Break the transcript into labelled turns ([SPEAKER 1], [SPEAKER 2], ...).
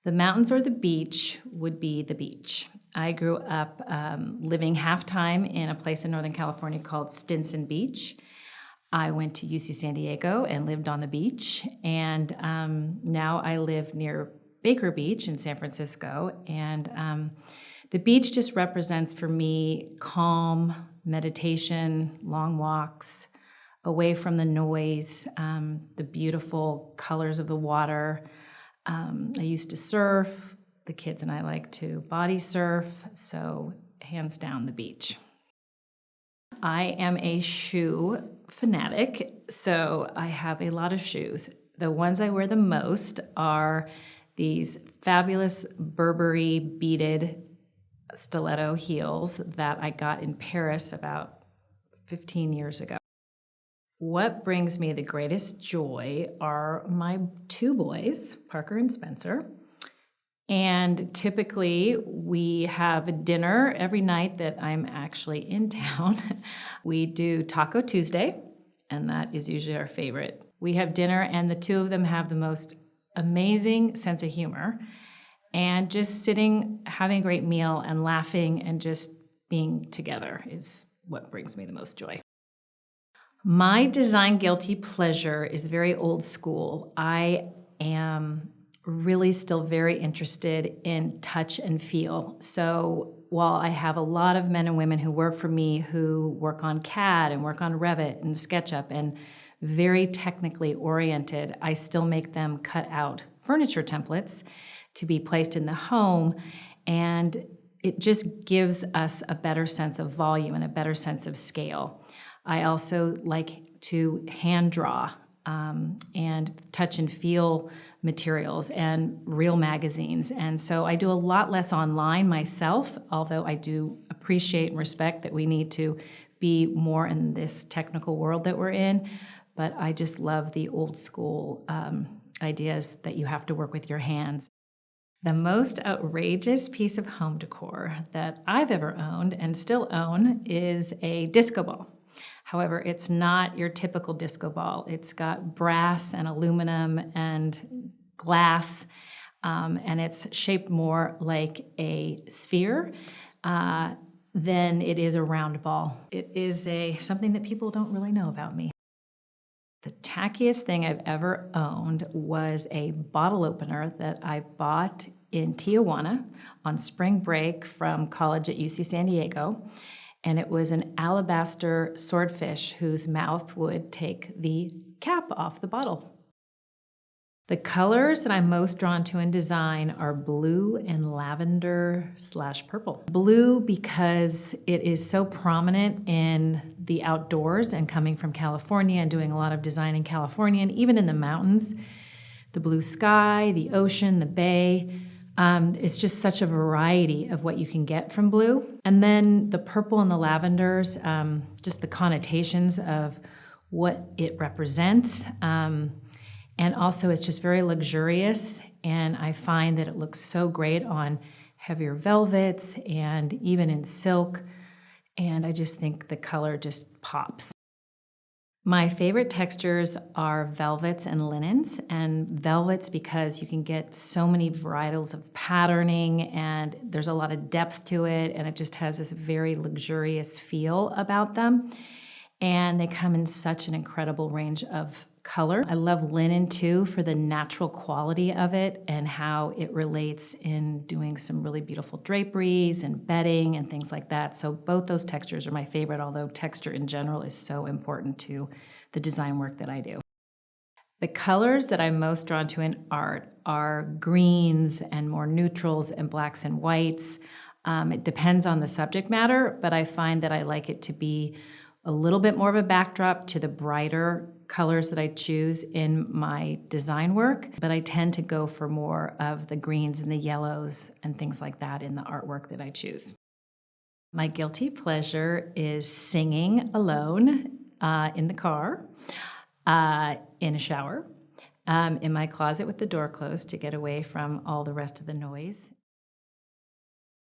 [SPEAKER 1] The mountains or the beach would be the beach. I grew up living half-time in a place in Northern California called Stinson Beach. I went to UC San Diego and lived on the beach, and now I live near Baker Beach in San Francisco, and the beach just represents for me calm, meditation, long walks, away from the noise, the beautiful colors of the water. I used to surf. The kids and I like to body surf, so hands down the beach. I am a shoe fanatic, so I have a lot of shoes. The ones I wear the most are these fabulous Burberry beaded stiletto heels that I got in Paris about 15 years ago. What brings me the greatest joy are my two boys, Parker and Spencer. And typically we have dinner every night that I'm actually in town. We do Taco Tuesday, and that is usually our favorite. We have dinner, and the two of them have the most amazing sense of humor. And just sitting, having a great meal, and laughing, and just being together is what brings me the most joy. My design guilty pleasure is very old school. I am really still very interested in touch and feel. So while I have a lot of men and women who work for me who work on CAD and work on Revit and SketchUp and very technically oriented, I still make them cut out furniture templates to be placed in the home, and it just gives us a better sense of volume and a better sense of scale. I also like to hand draw and touch and feel materials and real magazines. And so I do a lot less online myself, although I do appreciate and respect that we need to be more in this technical world that we're in. But I just love the old school ideas that you have to work with your hands. The most outrageous piece of home decor that I've ever owned and still own is a disco ball. However, it's not your typical disco ball. It's got brass and aluminum and glass, and it's shaped more like a sphere than it is a round ball. It is something that people don't really know about me. The tackiest thing I've ever owned was a bottle opener that I bought in Tijuana on spring break from college at UC San Diego. And it was an alabaster swordfish whose mouth would take the cap off the bottle. The colors that I'm most drawn to in design are blue and lavender/purple. Blue because it is so prominent in the outdoors, and coming from California and doing a lot of design in California and even in the mountains, the blue sky, the ocean, the bay. It's just such a variety of what you can get from blue. And then the purple and the lavenders, just the connotations of what it represents. And also it's just very luxurious, and I find that it looks so great on heavier velvets and even in silk, and I just think the color just pops. My favorite textures are velvets and linens, and velvets because you can get so many varietals of patterning, and there's a lot of depth to it, and it just has this very luxurious feel about them. And they come in such an incredible range of color. I love linen too for the natural quality of it and how it relates in doing some really beautiful draperies and bedding and things like that. So both those textures are my favorite, although texture in general is so important to the design work that I do. The colors that I'm most drawn to in art are greens and more neutrals and blacks and whites. It depends on the subject matter, but I find that I like it to be a little bit more of a backdrop to the brighter colors that I choose in my design work, but I tend to go for more of the greens and the yellows and things like that in the artwork that I choose. My guilty pleasure is singing alone in the car, in a shower, in my closet with the door closed to get away from all the rest of the noise.